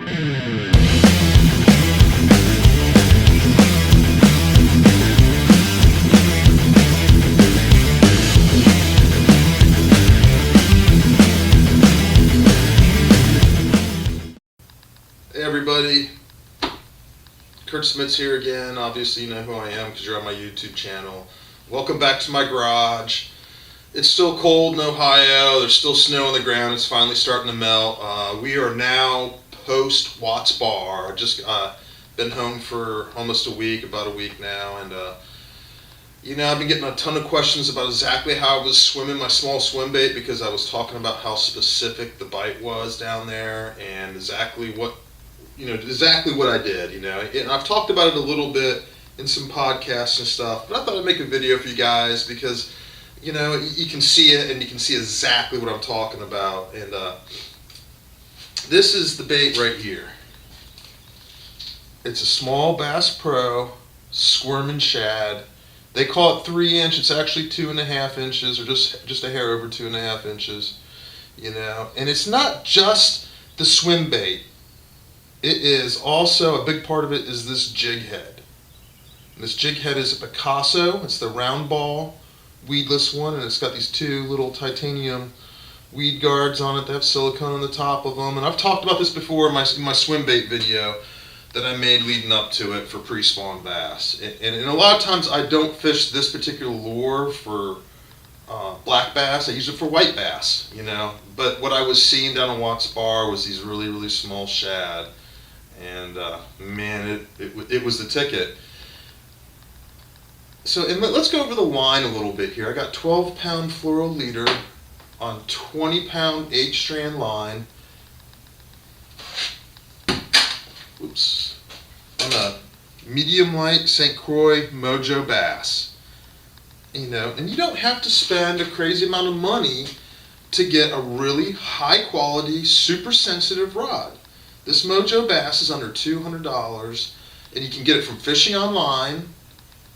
Hey everybody, Kurt Smits here again. Obviously you know who I am because you're on my YouTube channel. Welcome back to my garage. It's still cold in Ohio. There's still snow on the ground. It's finally starting to melt. We are now post Watts Barr. I've just been home for almost a week, about a week now, and you know, I've been getting a ton of questions about exactly how I was swimming my small swim bait, because I was talking about how specific the bite was down there and exactly what I did, and I've talked about it a little bit in some podcasts and stuff, but I thought I'd make a video for you guys because, you can see it and you can see exactly what I'm talking about. And this is the bait right here. It's a small Bass Pro squirming shad. They call it 3-inch. It's actually 2.5 inches, or just a hair over 2.5 inches, and it's not just the swim bait. It is also, a big part of it is this jig head. This jig head is a Picasso. It's the round ball, weedless one, and it's got these two little titanium weed guards on it. They have silicone on the top of them. And I've talked about this before in my swim bait video that I made leading up to it for pre-spawn bass. And a lot of times I don't fish this particular lure for black bass. I use it for white bass, But what I was seeing down in Watts Barr was these really, really small shad. And man, it was the ticket. So let's go over the line a little bit here. I got 12-pound fluoro leader on 20-pound 8-strand line. Oops. On a medium light St. Croix Mojo bass. And you don't have to spend a crazy amount of money to get a really high quality, super sensitive rod. This Mojo bass is under $200, and you can get it from fishing online,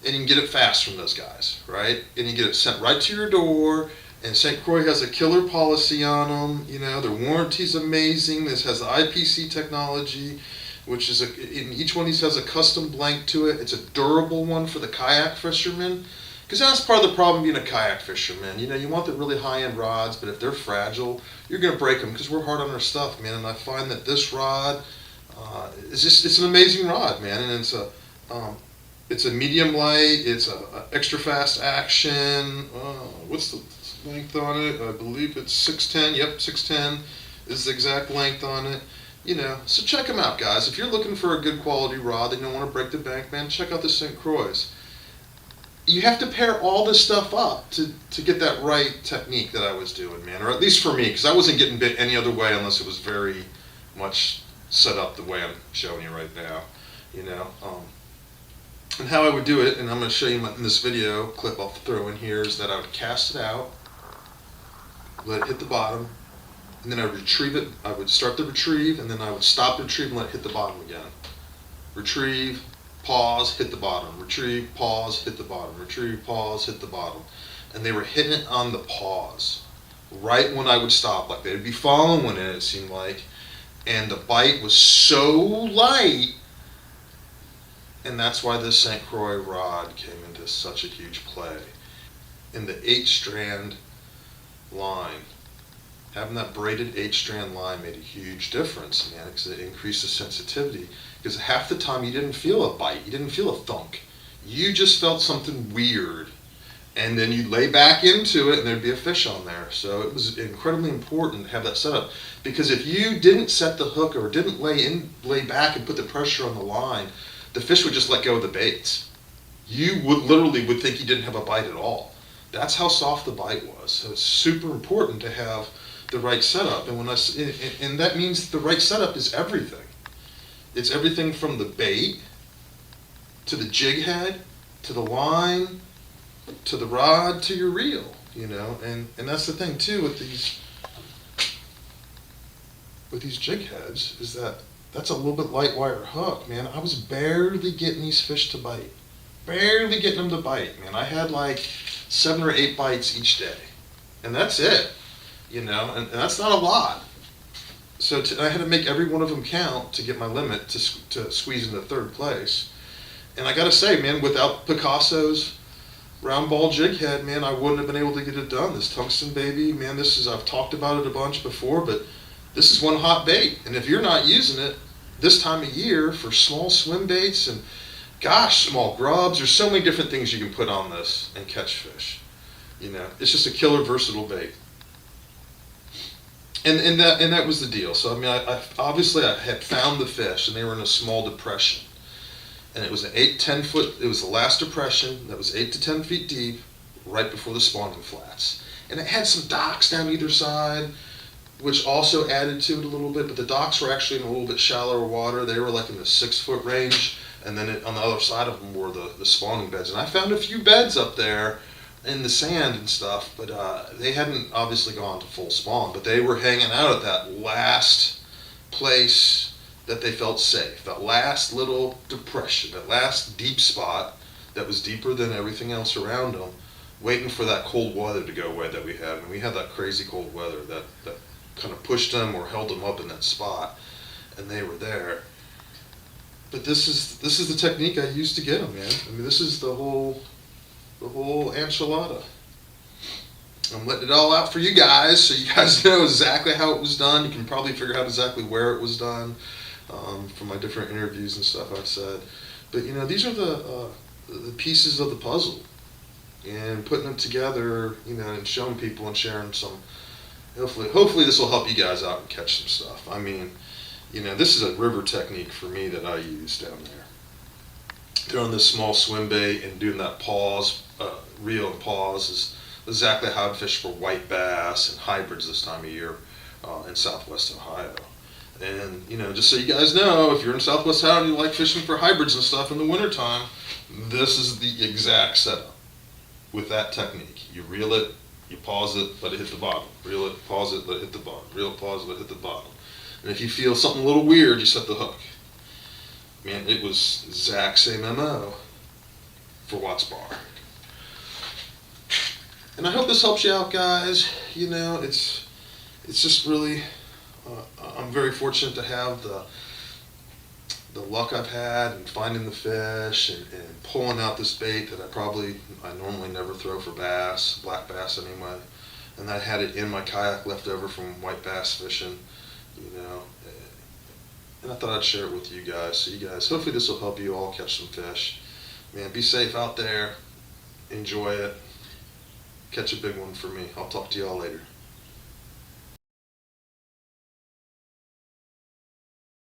and you can get it fast from those guys, right? And you get it sent right to your door. And St. Croix has a killer policy on them. Their warranty's amazing. This has the IPC technology, which is each one of these has a custom blank to it. It's a durable one for the kayak fisherman, because that's part of the problem being a kayak fisherman. You want the really high-end rods, but if they're fragile, you're going to break them, because we're hard on our stuff, man. And I find that this rod it's an amazing rod, man. And it's a medium light. It's a extra fast action. What's the length on it? I believe it's 610. Yep, 610 is the exact length on it. So check them out, guys. If you're looking for a good quality rod and you don't want to break the bank, man, check out the St. Croix. You have to pair all this stuff up to get that right technique that I was doing, man, or at least for me, because I wasn't getting bit any other way unless it was very much set up the way I'm showing you right now, And how I would do it, and I'm going to show you in this video clip I'll throw in here, is that I would cast it out, let it hit the bottom, and then I would retrieve it. I would start the retrieve, and then I would stop the retrieve and let it hit the bottom again. Retrieve, pause, hit the bottom. Retrieve, pause, hit the bottom. Retrieve, pause, hit the bottom. And they were hitting it on the pause, right when I would stop. Like they'd be following it seemed like. And the bite was so light, and that's why this St. Croix rod came into such a huge play. In the 8-strand line, having that braided 8-strand line made a huge difference, man, because it increased the sensitivity. Because half the time you didn't feel a bite, you didn't feel a thunk. You just felt something weird. And then you'd lay back into it and there'd be a fish on there. So it was incredibly important to have that set up. Because if you didn't set the hook or didn't lay back and put the pressure on the line, the fish would just let go of the baits. You would literally think you didn't have a bite at all. That's how soft the bite was. So it's super important to have the right setup. And and that means the right setup is everything. It's everything from the bait to the jig head to the line to the rod to your reel, and that's the thing too with these jig heads, is that that's a little bit light wire hook, man. I was barely getting these fish to bite. Barely getting them to bite, man. I had like 7 or 8 bites each day. And that's it, and that's not a lot. So I had to make every one of them count to get my limit to squeeze into third place. And I gotta say, man, without Picasso's round ball jig head, man, I wouldn't have been able to get it done. This tungsten baby, man, I've talked about it a bunch before, but this is one hot bait. And if you're not using it this time of year for small swim baits and, gosh, small grubs, there's so many different things you can put on this and catch fish. You know, it's just a killer versatile bait. And that was the deal. So I mean, I obviously I had found the fish, and they were in a small depression, and it was an 8-10 foot. It was the last depression that was 8 to 10 feet deep, right before the spawning flats, and it had some docks down either side, which also added to it a little bit. But the docks were actually in a little bit shallower water. They were like in the 6 foot range, and then on the other side of them were the spawning beds. And I found a few beds up there in the sand and stuff, but they hadn't obviously gone to full spawn, but they were hanging out at that last place that they felt safe, that last little depression, that last deep spot that was deeper than everything else around them, waiting for that cold weather to go away that we had. And we had that crazy cold weather that kind of pushed them or held them up in that spot, and they were there. But this is the technique I used to get them, man. I mean, this is the whole enchilada. I'm letting it all out for you guys, so you guys know exactly how it was done. You can probably figure out exactly where it was done from my different interviews and stuff I've said. But you know, these are the pieces of the puzzle, and putting them together, you know, and showing people and sharing some. Hopefully this will help you guys out and catch some stuff. I mean, you know, this is a river technique for me that I use down there. Throwing this small swim bait and doing that pause, reel and pause is exactly how I fish for white bass and hybrids this time of year in Southwest Ohio. And you know, just so you guys know, if you're in Southwest Ohio and you like fishing for hybrids and stuff in the wintertime, this is the exact setup with that technique. You reel it, you pause it, let it hit the bottom. Reel it, pause it, let it hit the bottom. Reel it, pause it, let it hit the bottom. And if you feel something a little weird, you set the hook. Man, it was exact same MO for Watts Barr. And I hope this helps you out, guys. You know, it's just really, I'm very fortunate to have the luck I've had in finding the fish and pulling out this bait that I normally never throw for bass, black bass anyway. And I had it in my kayak left over from white bass fishing, you know. And I thought I'd share it with you guys. So you guys, hopefully this will help you all catch some fish. Man, be safe out there. Enjoy it. Catch a big one for me. I'll talk to you all later.